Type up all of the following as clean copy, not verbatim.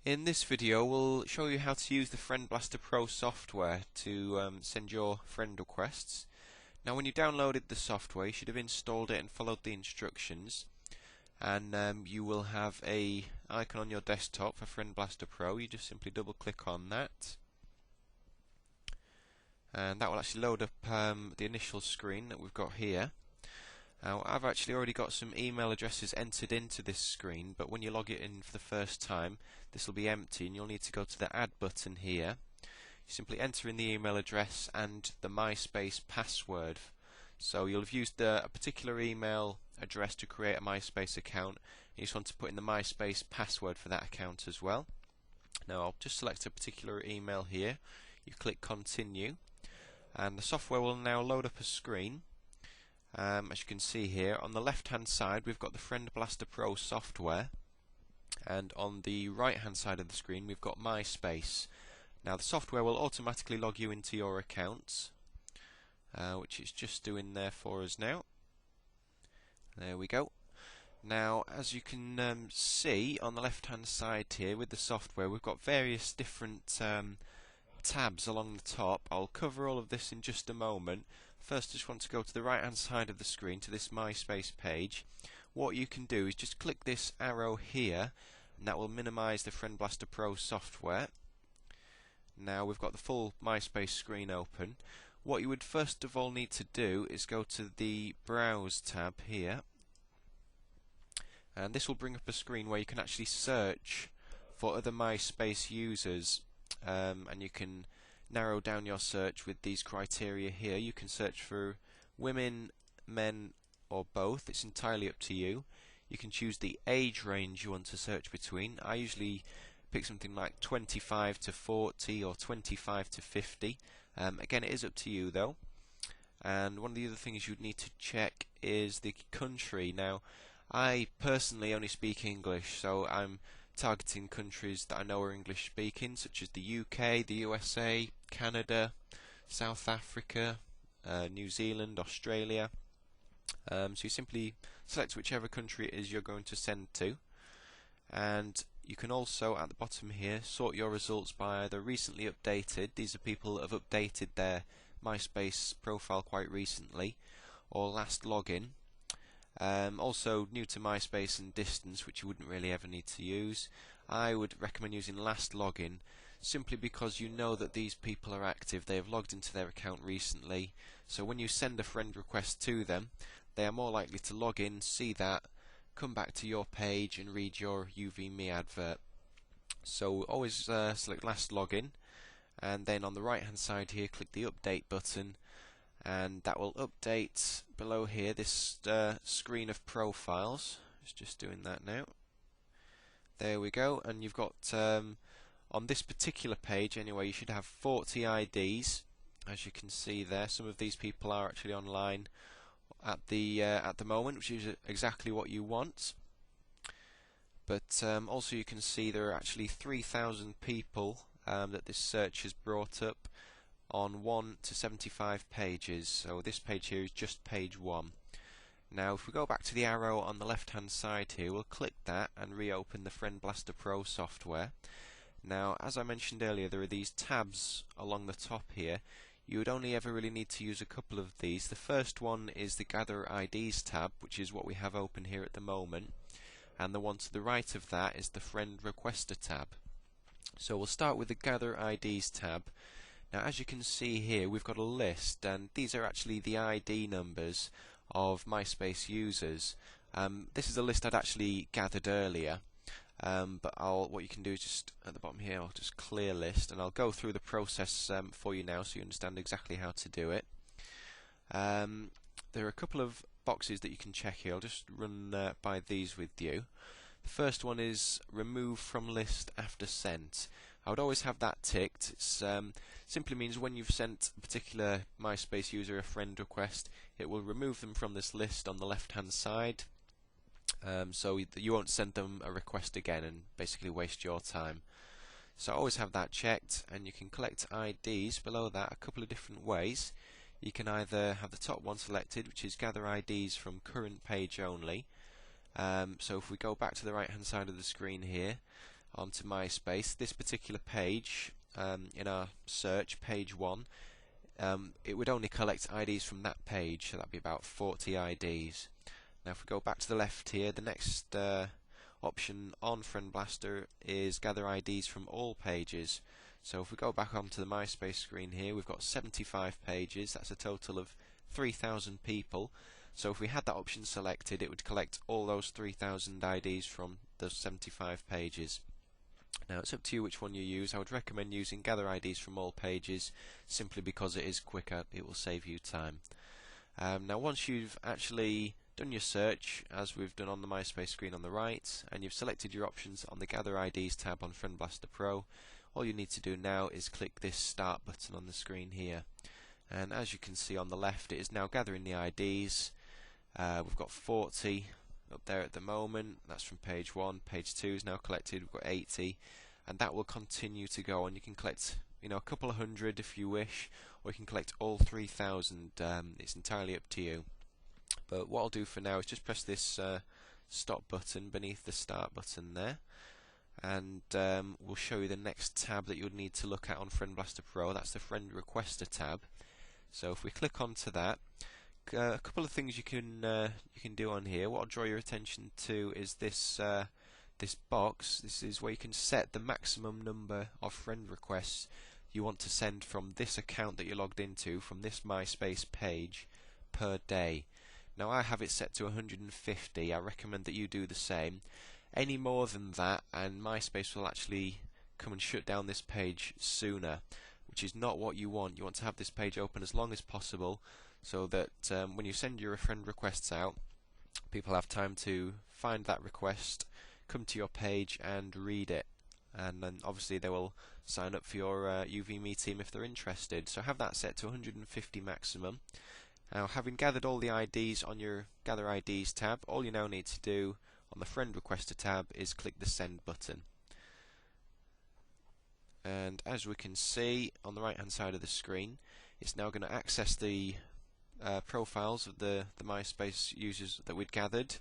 In this video we'll show you how to use the Friend Blaster Pro software to send your friend requests. Now when you downloaded the software you should have installed it and followed the instructions, and you will have a icon on your desktop for Friend Blaster Pro. You just simply double click on that and that will actually load up the initial screen that we've got here. Now I've actually already got some email addresses entered into this screen, but when you log it in for the first time this will be empty and you'll need to go to the add button here. You simply enter in the email address and the MySpace password. So you'll have used a particular email address to create a MySpace account. You just want to put in the MySpace password for that account as well. Now I'll just select a particular email here. You click continue and the software will now load up a screen. As you can see here, on the left hand side we've got the Friend Blaster Pro software, and on the right hand side of the screen we've got MySpace. Now the software will automatically log you into your account, which it's just doing there for us now. There we go. Now as you can see on the left hand side here with the software we've got various different tabs along the top. I'll cover all of this in just a moment. First, I just want to go to the right hand side of the screen to this MySpace page. What you can do is just click this arrow here and that will minimize the Friend Blaster Pro software. Now we've got the full MySpace screen open. What you would first of all need to do is go to the Browse tab here, and this will bring up a screen where you can actually search for other MySpace users, and you can narrow down your search with these criteria here. You can search for women, men, or both. It's entirely up to you. You can choose the age range you want to search between. I usually pick something like 25 to 40 or 25 to 50. Again, it is up to you though. And one of the other things you'd need to check is the country. Now, I personally only speak English, so I'm targeting countries that I know are English speaking, such as the UK, the USA, Canada, South Africa, New Zealand, Australia. So you simply select whichever country it is you're going to send to, and you can also at the bottom here sort your results by either recently updated, these are people that have updated their MySpace profile quite recently, or last login. Also new to MySpace and distance, which you wouldn't really ever need to use. I would recommend using last login simply because you know that these people are active, they have logged into their account recently, so when you send a friend request to them they are more likely to log in, see that, come back to your page and read your UVMe advert. So always select last login, and then on the right hand side here click the update button, and that will update below here this screen of profiles. It's just doing that now. There we go, and you've got on this particular page anyway you should have 40 IDs. As you can see there, some of these people are actually online at the moment, which is exactly what you want. But also you can see there are actually 3,000 people that this search has brought up on 1 to 75 pages. So this page here is just page 1. Now if we go back to the arrow on the left hand side here, we'll click that and reopen the Friend Blaster Pro software. Now as I mentioned earlier, there are these tabs along the top here. You would only ever really need to use a couple of these. The first one is the Gather IDs tab, which is what we have open here at the moment, and the one to the right of that is the Friend Requester tab. So we'll start with the Gather IDs tab. Now as you can see here we've got a list, and these are actually the ID numbers of MySpace users. This is a list I'd actually gathered earlier, but what you can do is just at the bottom here I'll just clear list, and I'll go through the process for you now so you understand exactly how to do it. There are a couple of boxes that you can check here. I'll just run by these with you. The first one is remove from list after sent. I would always have that ticked. It simply means when you've sent a particular MySpace user a friend request, it will remove them from this list on the left hand side, so you won't send them a request again and basically waste your time. So always have that checked, and you can collect IDs below that a couple of different ways. You can either have the top one selected, which is gather IDs from current page only. So if we go back to the right hand side of the screen here, onto MySpace, this particular page, in our search, page 1, it would only collect IDs from that page, so that'd be about 40 IDs. Now if we go back to the left here, the next option on Friend Blaster is gather IDs from all pages. So if we go back onto the MySpace screen here, we've got 75 pages, that's a total of 3,000 people. So if we had that option selected, it would collect all those 3,000 IDs from those 75 pages. Now it's up to you which one you use. I would recommend using gather IDs from all pages simply because it is quicker, it will save you time. Now once you've actually done your search, as we've done on the MySpace screen on the right, and you've selected your options on the Gather IDs tab on Friend Blaster Pro, all you need to do now is click this Start button on the screen here. And as you can see on the left, it is now gathering the IDs. We've got 40 up there at the moment, that's from page 1. Page 2 is now collected, we've got 80, and that will continue to go on. You can collect a couple of hundred if you wish, or you can collect all 3,000. It's entirely up to you. But what I'll do for now is just press this stop button beneath the start button there, and we'll show you the next tab that you'll need to look at on Friend Blaster Pro. That's the Friend Requester tab. So if we click onto that, a couple of things you can do on here. What I'll draw your attention to is this this box. This is where you can set the maximum number of friend requests you want to send from this account that you're logged into, from this MySpace page, per day. Now I have it set to 150. I recommend that you do the same. Any more than that and MySpace will actually come and shut down this page sooner, which is not what you want. You want to have this page open as long as possible so that when you send your friend requests out, people have time to find that request, come to your page and read it, and then obviously they will sign up for your UVMe team if they're interested. So have that set to 150 maximum. Now, having gathered all the IDs on your Gather IDs tab, all you now need to do on the Friend Requester tab is click the Send button. And as we can see on the right hand side of the screen, it's now going to access the profiles of the MySpace users that we'd gathered,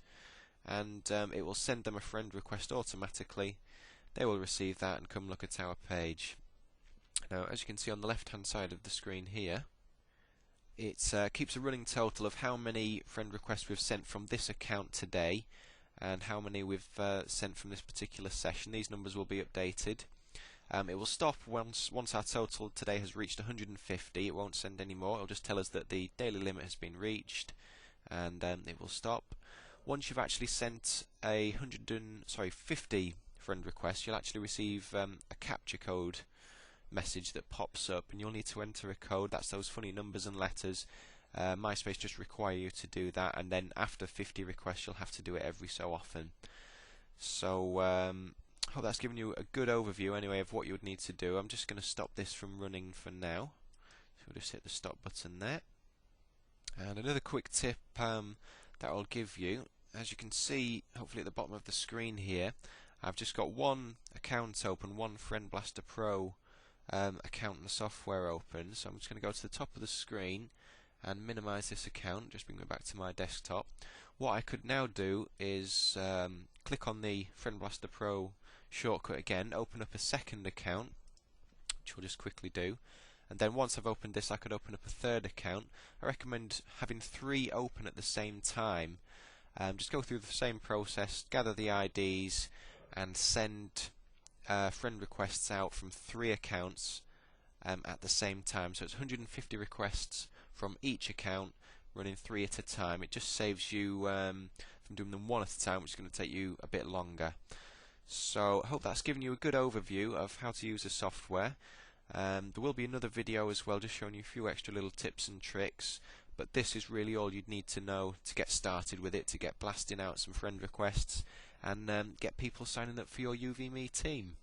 and it will send them a friend request automatically. They will receive that and come look at our page. Now, as you can see on the left hand side of the screen here, it keeps a running total of how many friend requests we've sent from this account today and how many we've sent from this particular session. These numbers will be updated. It will stop once our total today has reached 150. It won't send any more. It'll just tell us that the daily limit has been reached, and it will stop. Once you've actually sent 50 friend requests, you'll actually receive a captcha code message that pops up, and you'll need to enter a code. That's those funny numbers and letters. MySpace just require you to do that, and then after 50 requests you'll have to do it every so often. So I hope that's given you a good overview anyway of what you would need to do. I'm just going to stop this from running for now, so we'll just hit the stop button there. And another quick tip that I'll give you, as you can see hopefully at the bottom of the screen here, I've just got one account open, one Friend Blaster Pro account in the software open. So I'm just going to go to the top of the screen and minimize this account, just bring it back to my desktop. What I could now do is click on the Friend Blaster Pro shortcut again, open up a second account, which we'll just quickly do, and then once I've opened this I could open up a third account. I recommend having 3 open at the same time. Just go through the same process, gather the IDs and send friend requests out from 3 accounts at the same time. So it's 150 requests from each account, running 3 at a time. It just saves you from doing them one at a time, which is going to take you a bit longer. So I hope that's given you a good overview of how to use the software. There will be another video as well, just showing you a few extra little tips and tricks, but this is really all you'd need to know to get started with it, to get blasting out some friend requests and get people signing up for your UVMe team.